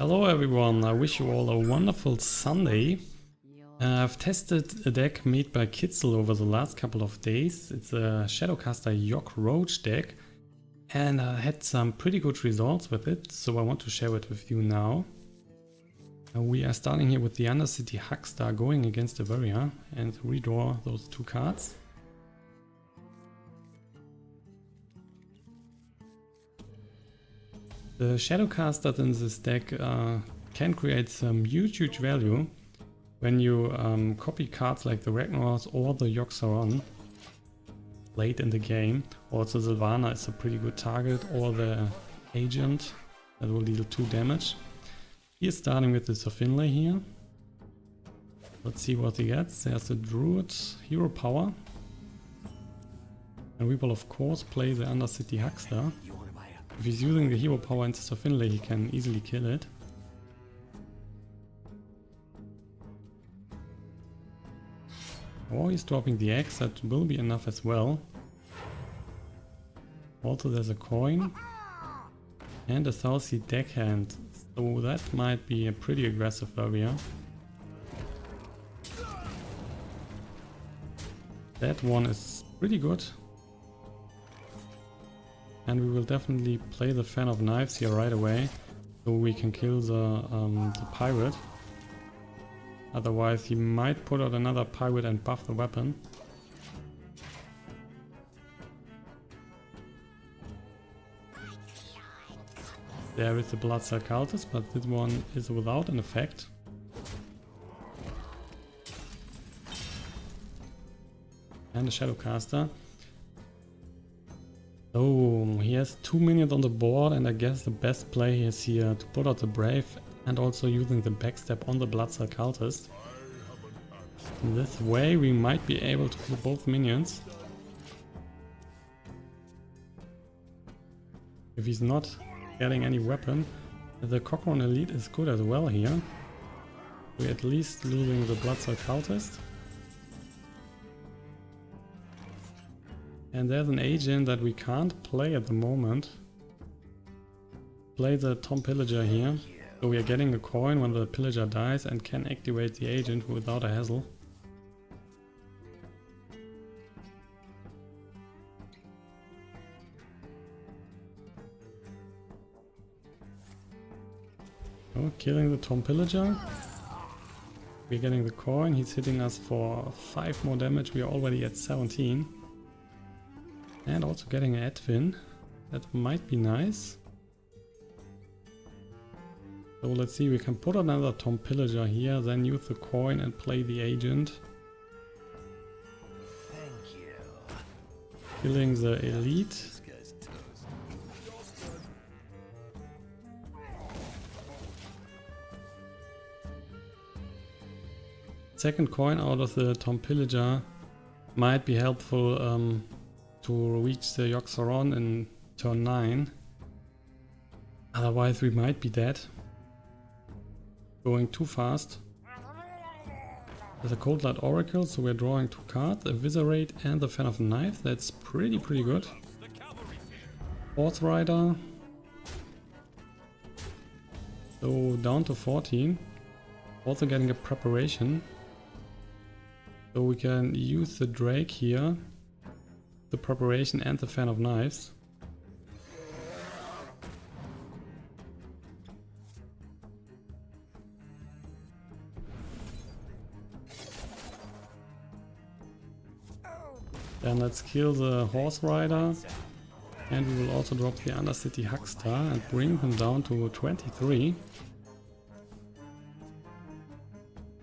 Hello everyone, I wish you all a wonderful Sunday. I've tested a deck made by Kitsel over the last couple of days. It's a Shadowcaster Yogg-Saron deck and I had some pretty good results with it, so I want to share it with you now. We are starting here with the Undercity Huckster going against the Warrior and redraw those two cards. The Shadowcaster in this deck can create some huge value when you copy cards like the Ragnaros or the Yogg-Saron late in the game. Also Sylvanas is a pretty good target, or the Agent that will deal 2 damage. He is starting with the Finlay here. Let's see what he gets. There's the Druid, hero power. And we will of course play the Undercity Huckster. If he's using the hero power into Finlay, he can easily kill it. Or he's dropping the axe, that will be enough as well. Also there's a coin and a Southsea deckhand, so that might be a pretty aggressive warrior. That one is pretty good. And we will definitely play the Fan of Knives here right away, so we can kill the pirate. Otherwise he might put out another pirate and buff the weapon. There is the Bloodmage Thalnos, but this one is without an effect. And the Shadowcaster. Oh, he has 2 minions on the board, and I guess the best play is here to put out the Brave and also using the Backstab on the Bloodmage Thalnos. In this way we might be able to kill both minions. If he's not getting any weapon, the Cockron Elite is good as well here. We're at least losing the Bloodmage Thalnos. And there's an agent that we can't play at the moment. Play the Pillager here. So we are getting a coin when the Pillager dies and can activate the agent without a hassle. Oh, killing the Pillager. We're getting the coin, he's hitting us for 5 more damage, we are already at 17. And also getting an Edwin, that might be nice. So let's see, we can put another Pillager here, then use the coin and play the agent. Thank you. Killing the elite. Second coin out of the Pillager might be helpful to reach the Yogg-Saron in turn 9. Otherwise we might be dead. Going too fast. There's a Cold Light Oracle, so we're drawing 2 cards, Eviscerate and the Fan of Knives. That's pretty good. Horse Rider. So down to 14. Also getting a preparation. So we can use the Drake here. The preparation and the Fan of Knives. Then let's kill the Horse Rider, and we will also drop the Undercity Huckster and bring him down to 23.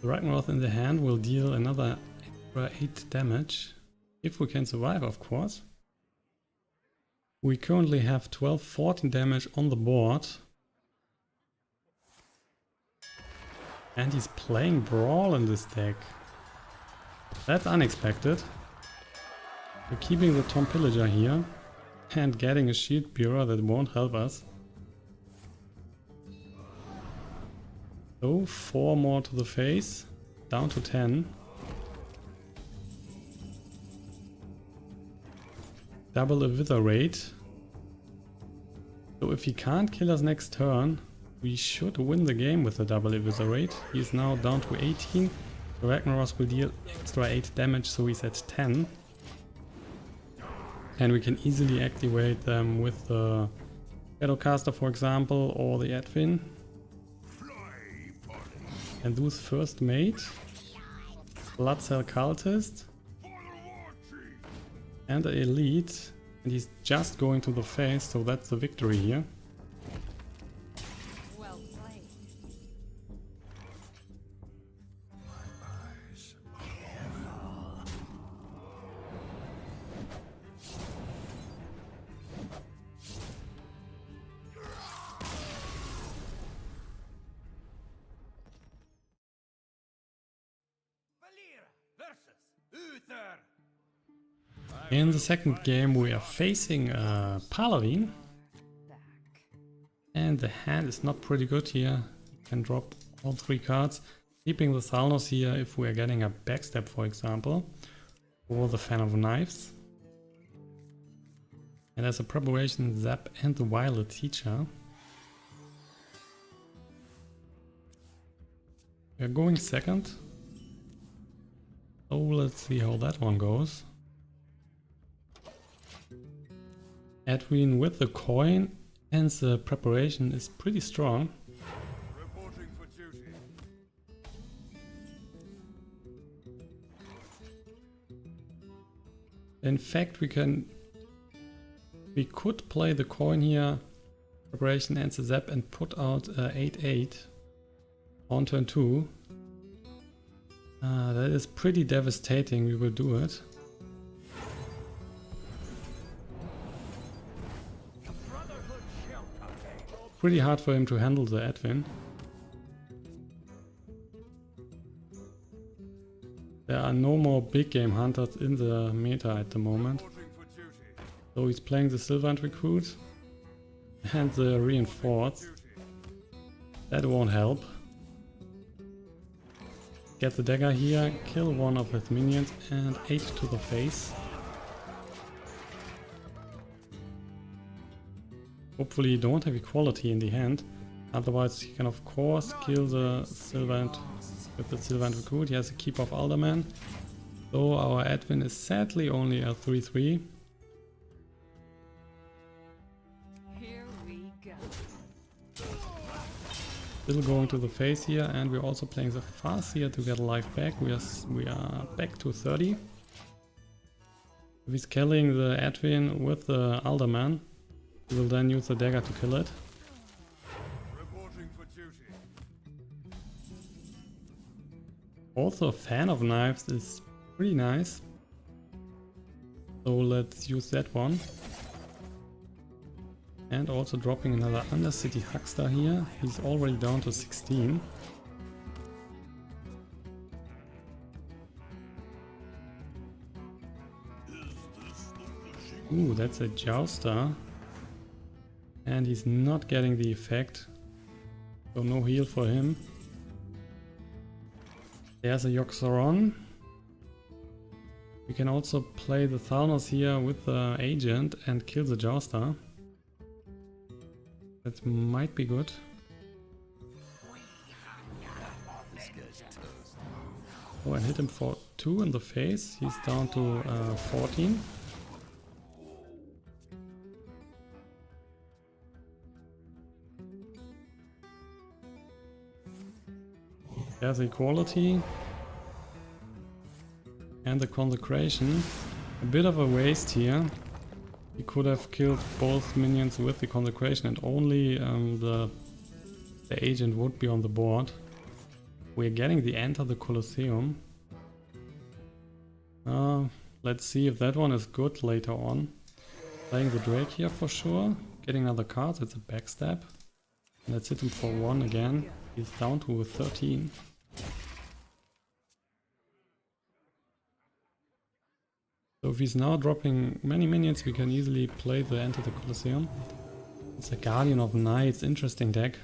The Ragnaros in the hand will deal another extra 8 damage. If we can survive, of course. We currently have 12-14 damage on the board. And he's playing Brawl in this deck. That's unexpected. We're keeping the Pillager here and getting a Shield Bearer that won't help us. So 4 more to the face, down to 10. Double Eviscerate. So if he can't kill us next turn, we should win the game with the double Eviscerate. He is now down to 18. The Ragnaros will deal extra 8 damage, so he's at 10. And we can easily activate them with the Shadowcaster, for example, or the Edwin. And lose first mate, Blood Cell Cultist, and the Elite. And he's just going to the face, so that's the victory here. Well played. In the second game we are facing a Paladin. And the hand is not pretty good here. You can drop all 3 cards. Keeping the Thalnos here if we are getting a Backstab, for example. Or the Fan of Knives. And as a preparation, Zap and the Violet Teacher. We are going second. So let's see how that one goes. Edwin with the coin and the preparation is pretty strong. Reporting for duty. In fact, we could play the coin here, preparation and the zap, and put out 8/8 on turn 2. That is pretty devastating. We will do it. Pretty hard for him to handle the Edwin. There are no more big game hunters in the meta at the moment. So he's playing the Sylvanas recruit and the reinforced. That won't help. Get the dagger here, kill one of his minions and 8 to the face. Hopefully you don't have equality in the hand, otherwise you can of course kill the Sylvanas with the Sylvanas recruit. He has a Keep of Alderman. So our Edwin is sadly only a 3/3. Here we go. Still going to the face here, and we're also playing the farseer to get life back. We are back to 30. If he's killing the Edwin with the Alderman, we will then use the dagger to kill it. Reporting for duty. Also, a Fan of Knives is pretty nice. So let's use that one. And also dropping another Undercity Huckster here. He's already down to 16. Ooh, that's a Jouster. And he's not getting the effect. So no heal for him. There's a Yogg-Saron. We can also play the Thalnos here with the agent and kill the Jouster. That might be good. Oh, I hit him for 2 in the face. He's down to 14. There's equality. And the consecration. A bit of a waste here. He could have killed both minions with the consecration and only the agent would be on the board. We're getting the Enter the Colosseum. Let's see if that one is good later on. Playing the Drake here for sure. Getting another card, it's a Backstab. Let's hit him for 1 again. He's down to 13. So if he's now dropping many minions, we can easily play the Enter the Colosseum. It's a Guardian of Knights, interesting deck.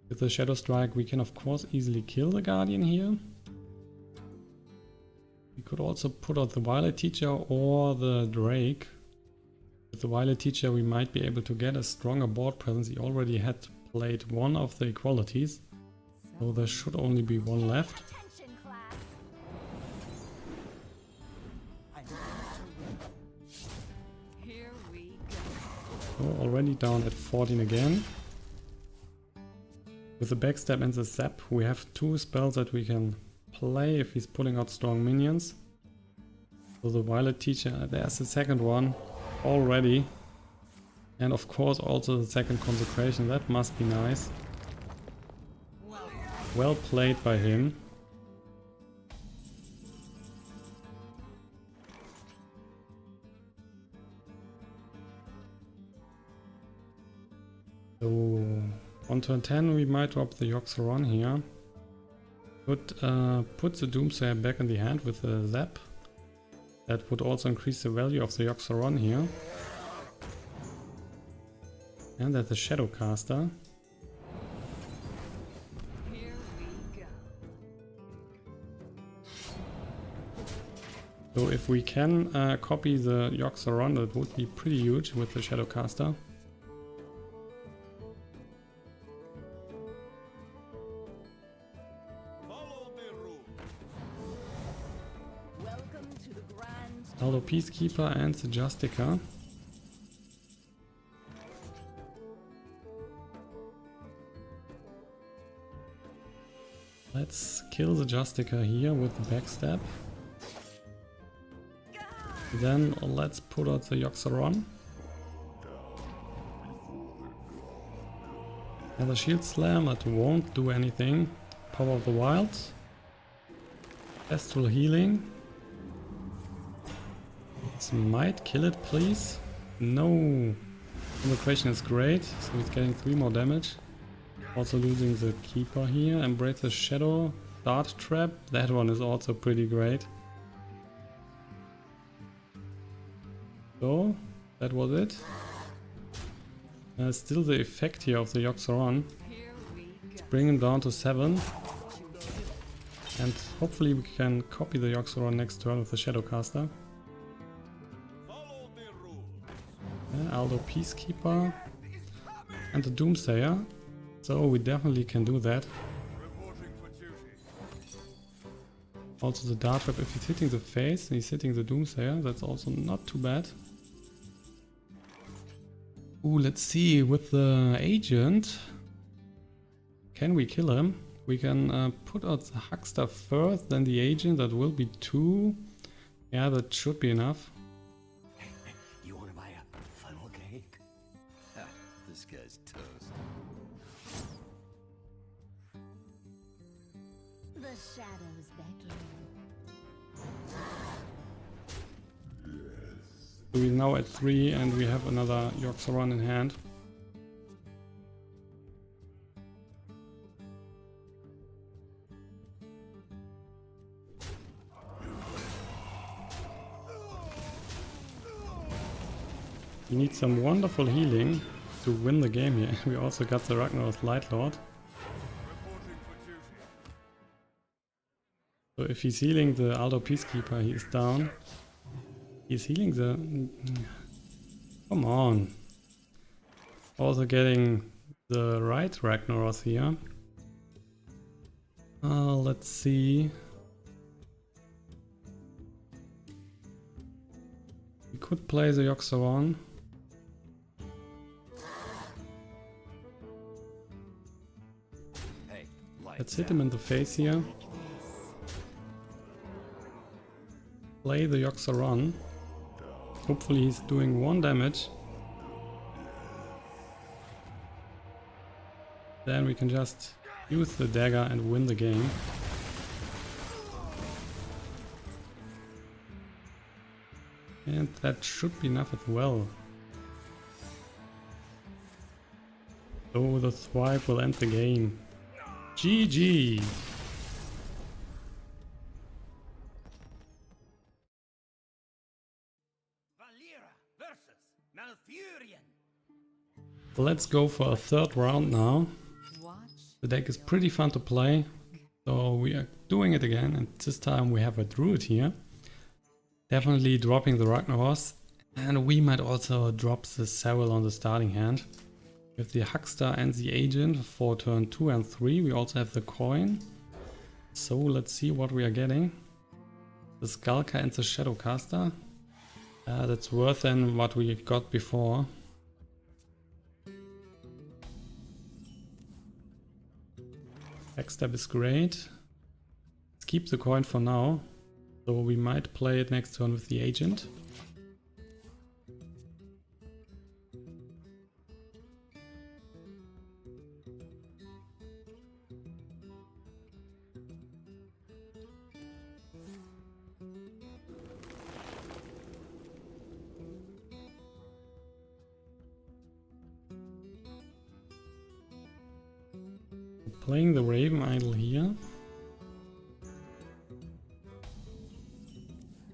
With the Shadow Strike we can of course easily kill the Guardian here. We could also put out the Violet Teacher or the Drake. With the Violet Teacher we might be able to get a stronger board presence. He already had played one of the equalities, so there should only be one left. Attention, class. Here we go. So already down at 14 again. With the Backstab and the Zap, we have two spells that we can play if he's pulling out strong minions. So the Violet Teacher, there's the second one already. And of course also the second Consecration, that must be nice. Well played by him. So on turn 10 we might drop the Yogg-Saron here. Could put the Doomsayer back in the hand with the Zap. That would also increase the value of the Yogg-Saron here. And there's the Shadowcaster. Here we go. So if we can copy the Yogg-Saron, that would be pretty huge with the Shadowcaster. Welcome to the grand. Aldo Peacekeeper and the Justica. Let's kill the Justica here with the Backstab. Then let's put out the Yogg-Saron. And the Shield Slam, that won't do anything. Power of the Wilds. Astral Healing. This might kill it, please. No. Invocation is great, so he's getting 3 more damage. Also losing the Keeper here. Embrace the Shadow. Dart Trap. That one is also pretty great. So, that was it. Still the effect here of the Yogg-Saron. Here we Let's go. bring him down to 7. And hopefully we can copy the Yogg-Saron next turn with the Shadowcaster. Aldo Peacekeeper. And the Doomsayer. So we definitely can do that. Reporting for duty. Also the Dart Trap, if he's hitting the face and he's hitting the Doomsayer, that's also not too bad. Ooh, let's see, with the Agent, can we kill him? We can put out the Huckster first, then the Agent, that will be 2. Yeah, that should be enough. You want to buy a funnel cake? Ha, this guy's toast. The shadows beckon. So we're now at 3 and we have another Yogg-Saron in hand. We need some wonderful healing to win the game here. We also got the Ragnaros Light Lord. Reporting for duty. So if he's healing the Aldo Peacekeeper, he is down. He's healing the... Come on. Also getting the right Ragnaros here. Let's see. We could play the Yogg-Saron. Hey, Let's hit him in the face here. Play the Yogg-Saron. Hopefully he's doing 1 damage. Then we can just use the dagger and win the game. And that should be enough as well. So the Thrive will end the game. GG! Let's go for a 3rd round now. Watch. The deck is pretty fun to play. So we are doing it again, and this time we have a Druid here. Definitely dropping the Ragnaros And we might also drop the Xaril on the starting hand. With the Huckster and the Agent for turn 2 and 3. We also have the coin. So let's see what we are getting. The Skulker and the Shadowcaster. That's worse than what we got before. Backstab is great. Let's keep the coin for now. So we might play it next turn with the Agent. Playing the Raven Idol here.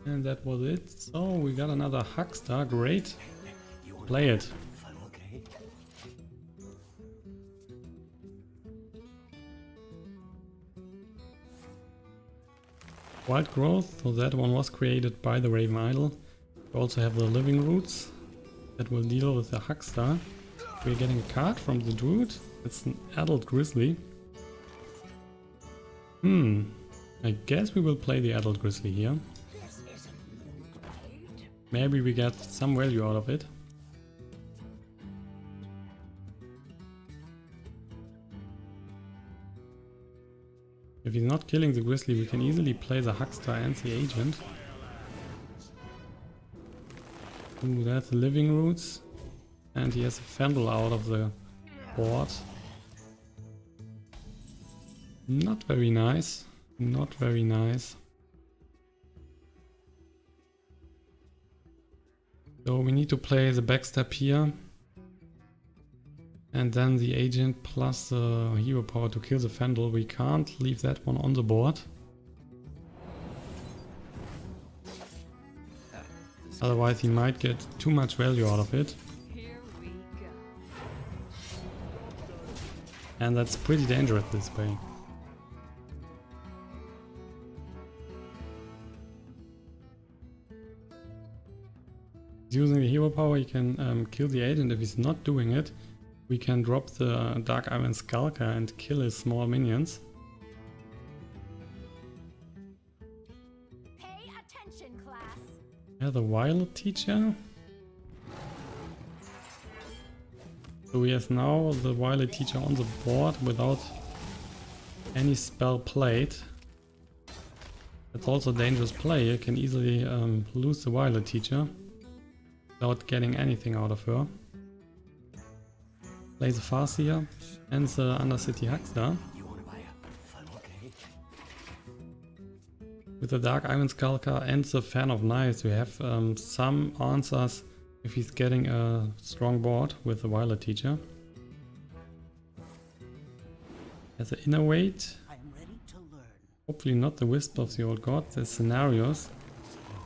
And that was it. So we got another Huckster, great. Play it. Funnel cake? Wild Growth, so that one was created by the Raven Idol. We also have the Living Roots that will deal with the Huckster. We're getting a card from the Druid. It's an adult Grizzly. I guess we will play the adult Grizzly here. Maybe we get some value out of it. If he's not killing the Grizzly, we can easily play the Huckster and the Agent. Ooh, that's the Living Roots. And he has a Fendel out of the board. Not very nice. Not very nice. So we need to play the Backstab here. And then the Agent plus the Hero Power to kill the Fendel. We can't leave that one on the board. Otherwise he might get too much value out of it. Here we go. And that's pretty dangerous this way. Using the Hero Power he can kill the Agent. If he's not doing it, we can drop the Dark Iron Skulker and kill his small minions. Pay attention, class. Yeah, the Violet Teacher. So he has now the Violet Teacher on the board without any spell played. That's also a dangerous play. You can easily lose the Violet Teacher without getting anything out of her. Play the Farseer and the Undercity Huckster. You want to buy a funnel cake? With the Dark Iron Skulker and the Fan of Knives, we have some answers if he's getting a strong board with the Violet Teacher. Has an Inner Weight. I'm ready to learn. Hopefully not the Wisp of the Old Gods. There's Scenarios.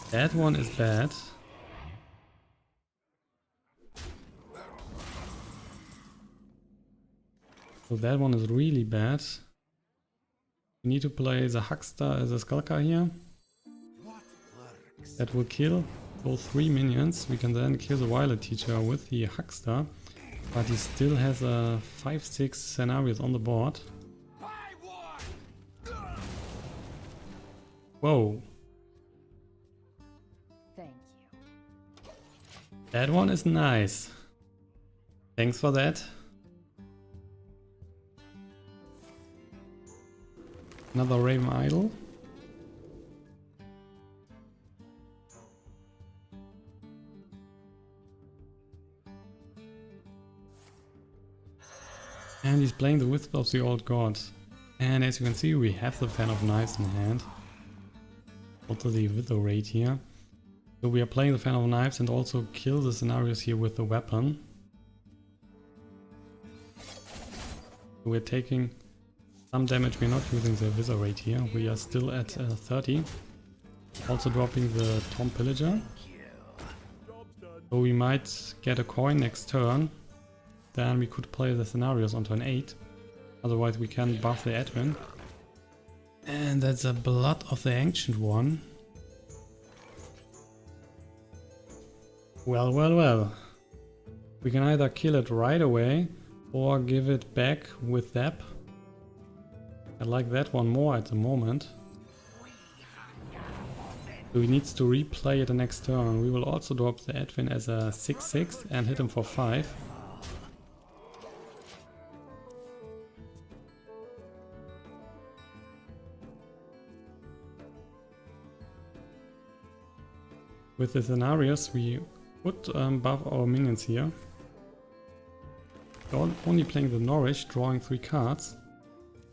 That one is bad. So that one is really bad. We need to play the Huckster as a Skulker here. That will kill those 3 minions. We can then kill the Violet Teacher with the Huckster. But he still has 5-6 scenarios on the board. Whoa. Thank you. That one is nice. Thanks for that. Another Raven Idol. And he's playing the Wisp of the Old Gods. And as you can see, we have the Fan of Knives in hand. Also the Eviscerate here. So we are playing the Fan of Knives and also kill the scenarios here with the weapon. So we're taking some damage. We're not using the Eviscerate here. We are still at 30. Also dropping the Tom Pillager. So we might get a coin next turn. Then we could play the scenarios on turn 8. Otherwise we can buff the Edwin. And that's a Blood of the Ancient One. Well, well, well. We can either kill it right away or give it back with Zap. I like that one more at the moment. So he needs to replay it the next turn. We will also drop the Edwin as a 6/6 and hit him for 5. With the scenarios we would buff our minions here. We're only playing the Norwich, drawing 3 cards.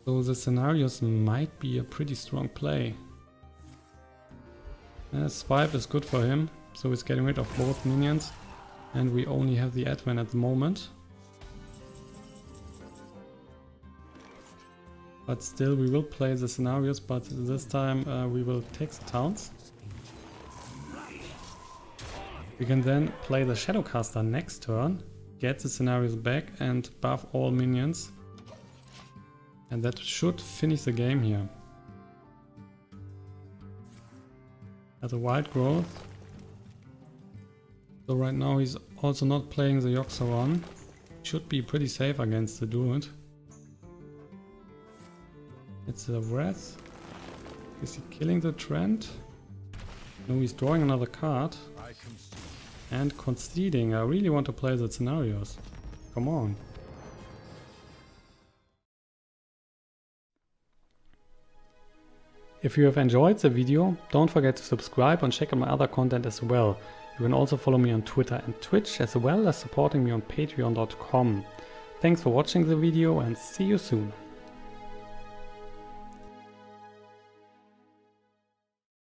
So the scenarios might be a pretty strong play. Swipe is good for him, so he's getting rid of both minions. And we only have the Edwin at the moment. But still we will play the scenarios, but this time we will take the towns. We can then play the Shadowcaster next turn, get the scenarios back and buff all minions. And that should finish the game here. As a wild growth. So right now he's also not playing the Yogg-Saron. Should be pretty safe against the Druid. It's a Wrath. Is he killing the Trent? No, he's drawing another card. And conceding. I really want to play the scenarios. Come on. If you have enjoyed the video, don't forget to subscribe and check out my other content as well. You can also follow me on Twitter and Twitch, as well as supporting me on patreon.com. Thanks for watching the video and see you soon.